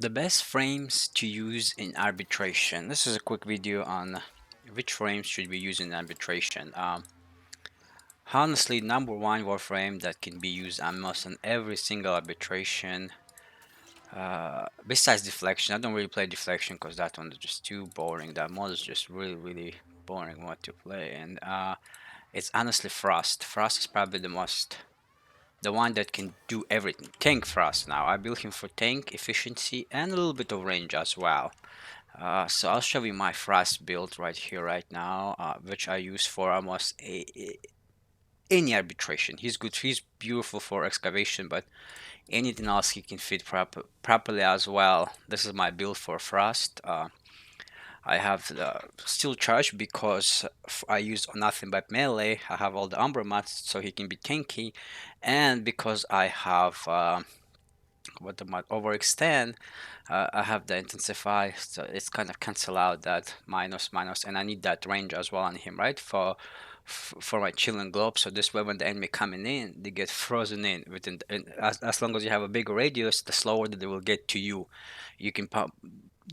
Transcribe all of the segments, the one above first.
The best frames to use in arbitration. This is a quick video on which frames should we use in arbitration. Honestly, number one Warframe that can be used almost on every single arbitration. Besides deflection, I don't really play deflection because that one is just too boring. That mod is just really boring mod to play, and it's honestly Frost. Frost is probably the one that can do everything. Tank Frost now. I built him for tank efficiency and a little bit of range as well. So I'll show you my Frost build right here, right now, which I use for almost any arbitration. He's good. He's beautiful for excavation, but anything else he can fit properly as well. This is my build for Frost. I have the steel charge because I use nothing but melee. I have all the Umbra mats so he can be tanky, and because I have what the mod overextend, I have the intensify, so it's kind of cancel out that minus, and I need that range as well on him, right? For my chilling globe, so this way when the enemy coming in, they get frozen in within. As long as you have a bigger radius, the slower that they will get to you. You can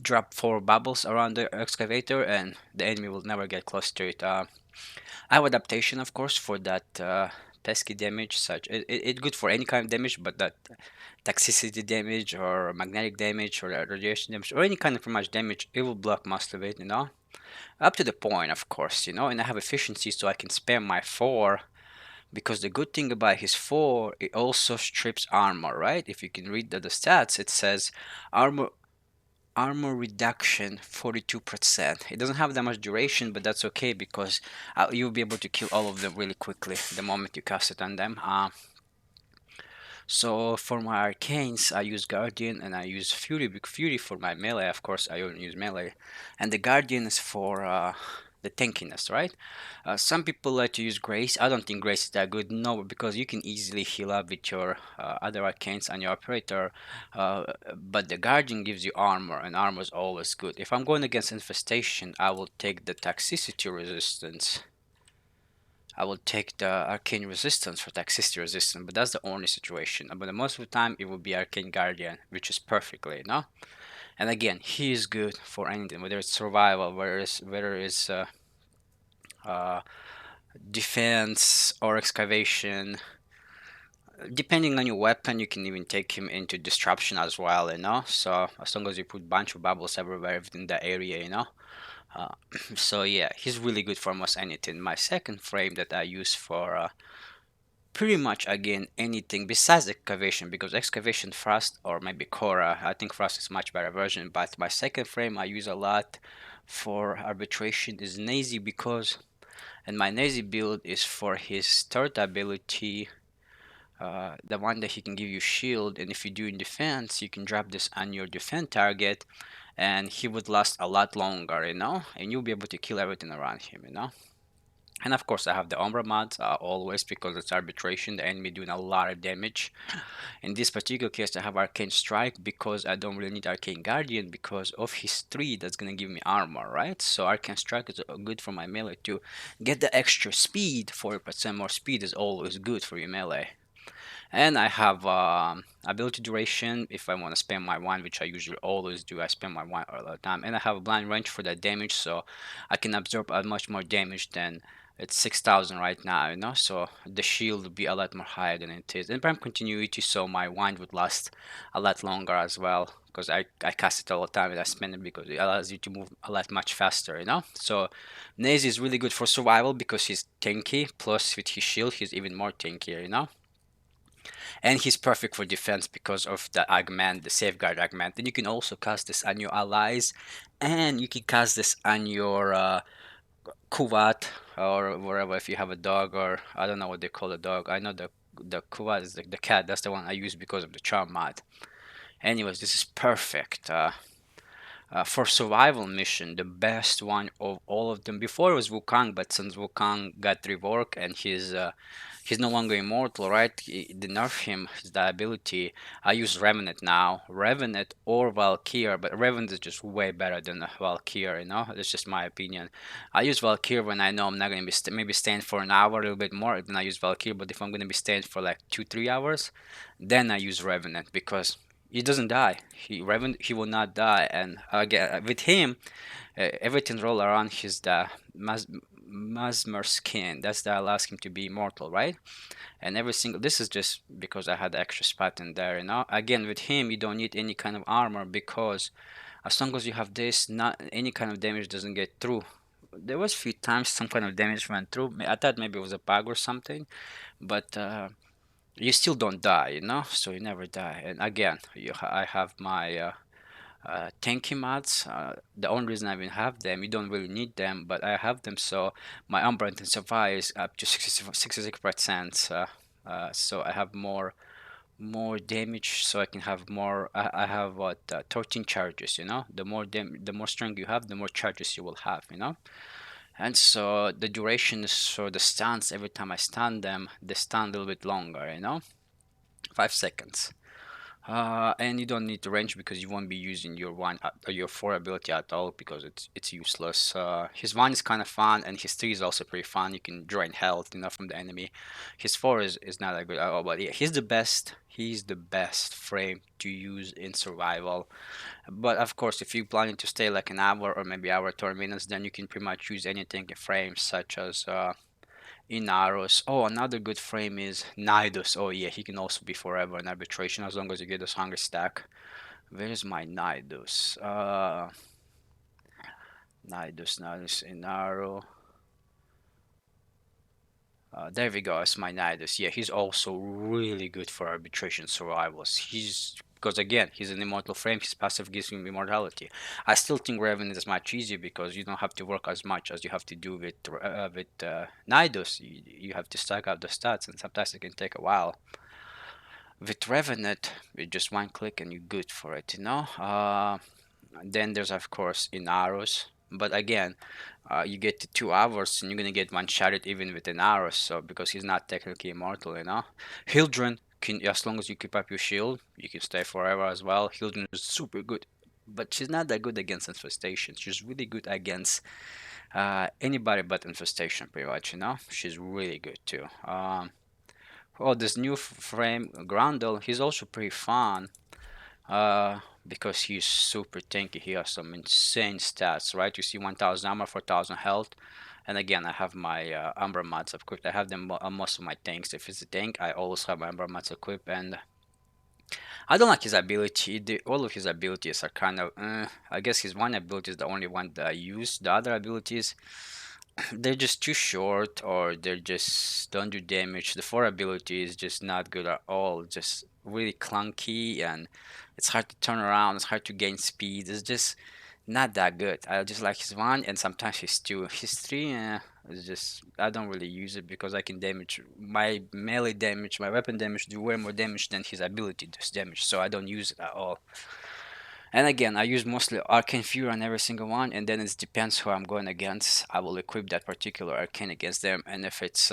drop 4 bubbles around the excavator, and the enemy will never get close to it. I have adaptation, of course, for that pesky damage. It's good for any kind of damage, but that toxicity damage or magnetic damage or radiation damage or any kind of pretty much damage, it will block most of it, up to the point, of course, and I have efficiency so I can spam my 4, because the good thing about his 4, it also strips armor, right? If you can read the stats, it says armor reduction 42%. It doesn't have that much duration, but that's okay because you'll be able to kill all of them really quickly the moment you cast it on them. So for my arcanes, I use Guardian and I use Fury. Fury for my melee, of course, I only use melee, and the Guardian is for the tankiness, right? Some people like to use Grace. I don't think Grace is that good, no, because you can easily heal up with your other arcanes on your operator. But the Guardian gives you armor, and armor is always good. If I'm going against Infestation, I will take the Toxicity resistance. I will take the Arcane Resistance for Toxicity Resistance, but that's the only situation. But most of the time, it will be Arcane Guardian, which is perfectly, And again, he is good for anything, whether it's survival, whether it's uh, defense or excavation. Depending on your weapon, you can even take him into disruption as well, So as long as you put bunch of bubbles everywhere within the area, Uh, so yeah, he's really good for almost anything. My second frame that I use for pretty much again anything besides excavation, because excavation Frost or maybe Cora, I think Frost is much better version, but my second frame I use a lot for arbitration is Nezha, because and my Nezha build is for his third ability, the one that he can give you shield, and if you do in defense you can drop this on your defense target and he would last a lot longer, and you'll be able to kill everything around him. And of course, I have the Umbra mods always, because it's arbitration, the enemy doing a lot of damage. In this particular case, I have Arcane Strike because I don't really need Arcane Guardian because of his 3 that's gonna give me armor, right? So Arcane Strike is good for my melee to get the extra speed. 40% more speed is always good for your melee. And I have ability duration if I want to spam my one, which I usually always do. I spam my one all the time. And I have a blind range for that damage, so I can absorb much more damage than it's 6,000 right now, So the shield will be a lot more higher than it is. And prime continuity, so my wand would last a lot longer as well, because I cast it all the time and I spend it because it allows you to move a lot much faster. So Nezha is really good for survival because he's tanky, plus with his shield he's even more tankier. And he's perfect for defense because of the augment, the safeguard augment. Then you can also cast this on your allies, and you can cast this on your kuvat or wherever, if you have a dog, or I don't know what they call a dog. I know the kuvat is the cat. That's the one I use because of the charm mod. Anyways, this is perfect. For survival mission, the best one of all of them. Before it was Wukong, but since Wukong got reworked and he's no longer immortal, right? They nerf him, his ability. I use Revenant now, Revenant or Valkyr, but Revenant is just way better than Valkyr. That's just my opinion. I use Valkyr when I know I'm not gonna be maybe staying for an hour, a little bit more. Then I use Valkyr, but if I'm gonna be staying for like 2-3 hours, then I use Revenant because He doesn't die. He will not die. And again, with him, everything roll around his the Masmer skin. That's the allows him to be immortal, right? And every single this is just because I had extra spot in there. Again, with him, you don't need any kind of armor because as long as you have this, not any kind of damage doesn't get through. There was few times some kind of damage went through. I thought maybe it was a bug or something, but you still don't die. So you never die. And again, I have my tanky mods. The only reason I even have them, you don't really need them, but I have them so my Umbra Intensify is up to 66%. So I have more damage, so I can have more. I have what 13 charges. The more strength you have, the more charges you will have. And so the duration is so the stance. Every time I stun them, they stun a little bit longer. 5 seconds. And you don't need to range because you won't be using your four ability at all because it's useless. His one is kind of fun, and his three is also pretty fun. You can drain health from the enemy. His four is not that good at all, but yeah, he's the best. He's the best frame to use in survival. But of course, if you're planning to stay like an hour or maybe hour 20 minutes, then you can pretty much use anything in frames such as Inaros. Oh, another good frame is Nidus. Oh yeah, he can also be forever in arbitration as long as you get this hunger stack. Where's my Nidus? Nidus, Inaro. There we go. It's my Nidus. Yeah, he's also really good for arbitration survivals. He's because again, he's an immortal frame. His passive gives him immortality. I still think Revenant is much easier because you don't have to work as much as you have to do with Nidus. You have to stack up the stats, and sometimes it can take a while. With Revenant, with just one click and you're good for it. Then there's of course Inaros, but again, you get to 2 hours and you're gonna get one shotted even with an arrow. So because he's not technically immortal. Hildren can, as long as you keep up your shield, you can stay forever as well. Hildren is super good, but she's not that good against infestation. She's really good against anybody but infestation, pretty much. She's really good too. Oh, this new frame Grendel, he's also pretty fun. Because he's super tanky. He has some insane stats, right? You see 1000 armor, 4000 health. And again, I have my Umbra mods equipped. I have them on most of my tanks. If it's a tank, I always have my Umbra mods equipped. And I don't like his ability. All of his abilities are kind of. I guess his one ability is the only one that I use. The other abilities, they're just too short or they're just don't do damage. The four ability is just not good at all. Just really clunky and it's hard to turn around. It's hard to gain speed. It's just not that good. I just like his one and sometimes his two. His three, is just I don't really use it because I can damage my melee damage, my weapon damage do way more damage than his ability does damage. So I don't use it at all. And again, I use mostly Arcane Fury on every single one, and then it depends who I'm going against. I will equip that particular Arcane against them, and if it's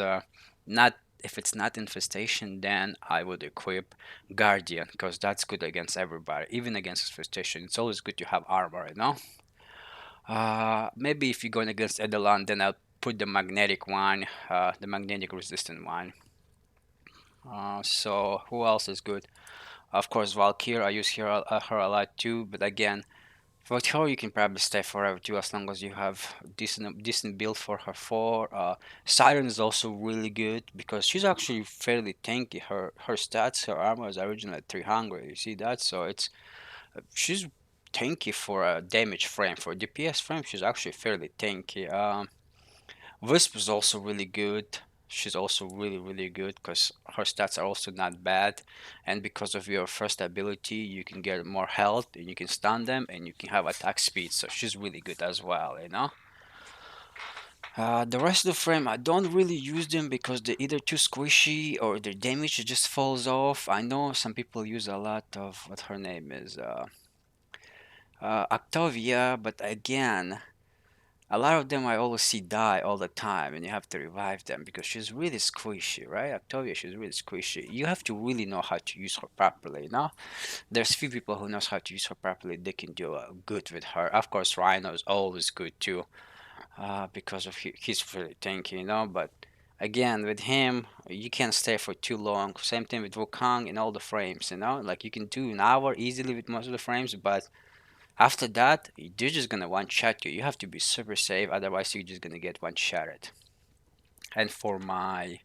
not infestation, then I would equip Guardian because that's good against everybody, even against infestation. It's always good to have armor. Maybe if you're going against Edelon, then I'll put the magnetic one, the magnetic resistant one. So who else is good? Of course, Valkyrie. I use her a lot too, but again, for her, you can probably stay forever too, as long as you have decent build for her four. Siren is also really good because she's actually fairly tanky. Her stats, her armor is originally at 300. You see that? So she's tanky for a damage frame. For a DPS frame, she's actually fairly tanky. Wisp is also really good. She's also really, really good because her stats are also not bad. And because of your first ability, you can get more health and you can stun them and you can have attack speed. So she's really good as well. The rest of the frame, I don't really use them because they're either too squishy or their damage just falls off. I know some people use a lot of what her name is, Octavia, but again, a lot of them I always see die all the time, and you have to revive them because she's really squishy, right? Octavia, she's really squishy. You have to really know how to use her properly. There's few people who knows how to use her properly. They can do good with her. Of course, Rhino is always good too, because of he's really tanky. But Again, with him, you can't stay for too long. Same thing with Wukong and all the frames, you know? Like you can do an hour easily with most of the frames, but after that, they're just gonna one shot you. You have to be super safe, otherwise you're just gonna get one shotted. And for my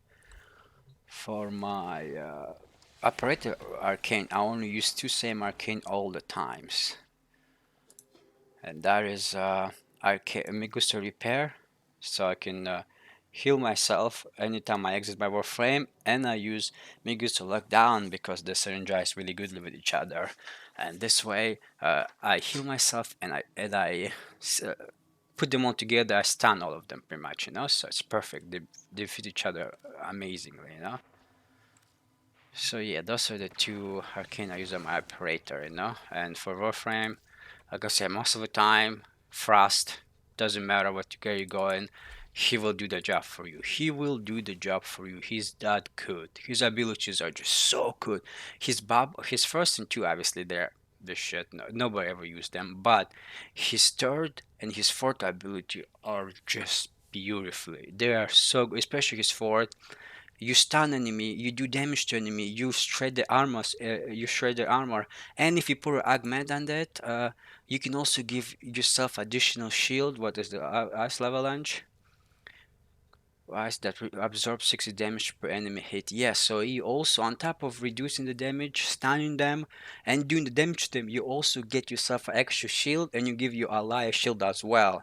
operator arcane, I only use two same arcane all the times, and that is arcane Migus to repair, so I can heal myself anytime I exit my Warframe, and I use Migus to lock down because they synergize really good with each other, and this way I heal myself and I put them all together. I stun all of them pretty much, you know. So it's perfect. They fit each other amazingly, you know. So yeah, those are the two arcane I use on my operator, you know. And for Warframe, like I said, most of the time, Frost doesn't matter what you you're going, he will do the job for you. He will do the job for you. He's that good. His abilities are just so good. His first and two, obviously, they're the shit. No, nobody ever used them. But his third and his fourth ability are just beautifully. They are so good, especially his fourth. You stun enemy, you do damage to enemy, you shred the armor, and if you put an augment on that, you can also give yourself additional shield. What is the ice avalanche? Ice that absorbs 60 damage per enemy hit. Yes, so you also, on top of reducing the damage, stunning them, and doing the damage to them, you also get yourself an extra shield, and you give your ally a shield as well.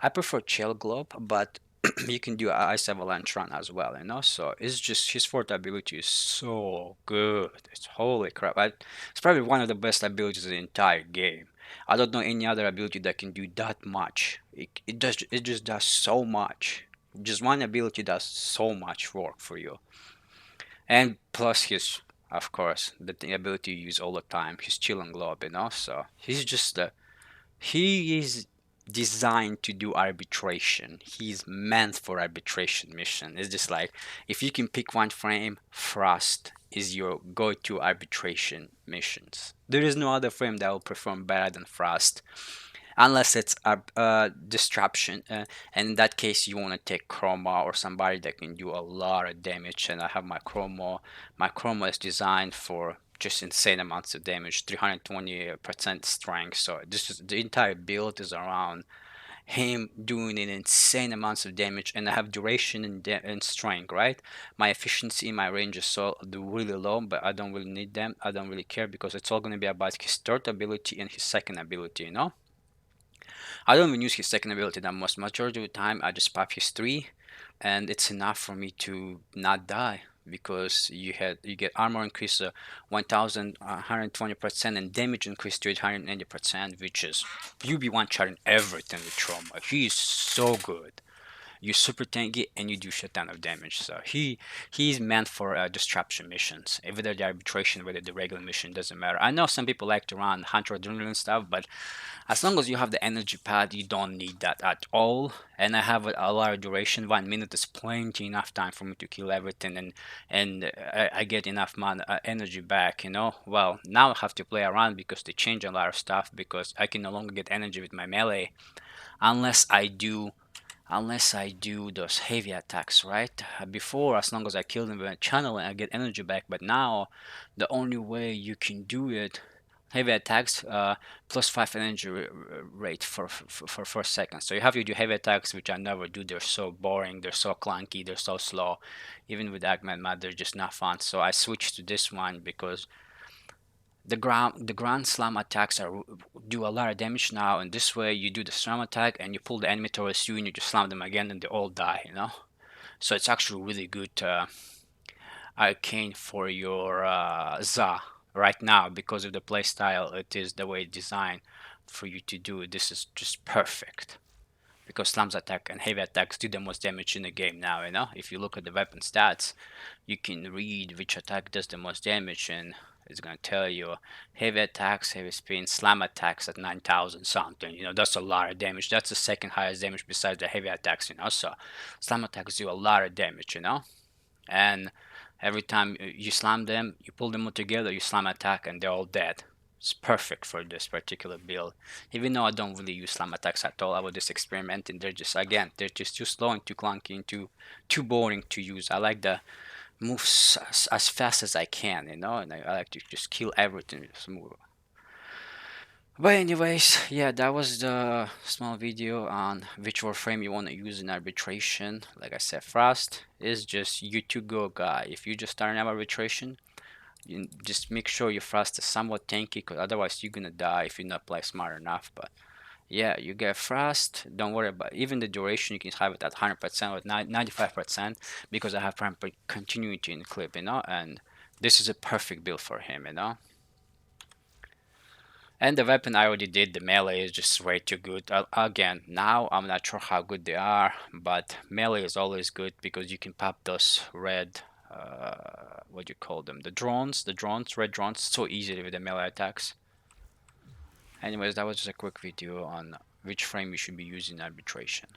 I prefer Chill Globe, but you can do Ice Avalanche run as well, you know? So it's just his fourth ability is so good. It's holy crap. It's probably one of the best abilities in the entire game. I don't know any other ability that can do that much. It just does so much. Just one ability does so much work for you. And plus his, of course, the ability you use all the time, his Chill and Globe, you know? So he's just he is designed to do arbitration. He's meant for arbitration mission. It's just like if you can pick one frame, Frost is your go-to arbitration missions. There is no other frame that will perform better than Frost, unless it's a disruption. And in that case, you want to take Chroma or somebody that can do a lot of damage. And I have my Chroma. My Chroma is designed for just insane amounts of damage, 320% strength. So this is the entire build is around him doing an insane amounts of damage, and I have duration and strength, right? My efficiency, my range is so really low, but I don't really need them. I don't really care because it's all going to be about his third ability and his second ability, you know? I don't even use his second ability that much. Majority of the time, I just pop his three, and it's enough for me to not die because you get armor increase 1,120% and damage increase to 880%, which is you be one shotting everything with trauma. He is so good. You super tanky and you do shit ton of damage. So he's meant for disruption missions. Whether the arbitration, whether the regular mission doesn't matter. I know some people like to run hunter adrenaline stuff, but as long as you have the energy pad, you don't need that at all. And I have a lot of duration. 1 minute is plenty enough time for me to kill everything, and I get enough energy back. You know. Well, now I have to play around because they change a lot of stuff. Because I can no longer get energy with my melee unless I do those heavy attacks, right? Before, as long as I kill them with a channel, I get energy back. But now, the only way you can do it, heavy attacks, plus 5 energy rate for 4 seconds. So you have to do heavy attacks, which I never do. They're so boring, they're so clunky, they're so slow. Even with Agman Mad, they're just not fun. So I switched to this one because the ground slam attacks do a lot of damage now, and this way you do the slam attack and you pull the enemy towards you and you just slam them again and they all die, you know. So it's actually really good arcane for your za right now because of the playstyle. It is the way it's designed for you to do it. This is just perfect because slams attack and heavy attacks do the most damage in the game now, you know. If you look at the weapon stats, you can read which attack does the most damage, and it's gonna tell you heavy attacks, heavy spin, slam attacks at 9,000 something. You know, that's a lot of damage. That's the second highest damage besides the heavy attacks, you know. So slam attacks do a lot of damage, you know. And every time you slam them, you pull them all together, you slam attack, and they're all dead. It's perfect for this particular build. Even though I don't really use slam attacks at all, I was just experimenting. They're just, again, they're just too slow and too clunky and too boring to use. I like the moves as fast as I can, and I like to just kill everything. Just move. But anyways, yeah, that was the small video on which Warframe you want to use in arbitration. Like I said, Frost is just you to go guy. If you just start an arbitration, you just make sure your Frost is somewhat tanky, because otherwise you're gonna die if you not play smart enough. But yeah, you get Frost. Don't worry about even the duration. You can have it at 100% or 95% because I have continuity in the clip, and this is a perfect build for him. And the weapon I already did, the melee is just way too good. Again, now I'm not sure how good they are, but melee is always good because you can pop those red, what do you call them? The drones, red drones, so easily with the melee attacks. Anyways, that was just a quick video on which frame you should be using in arbitration.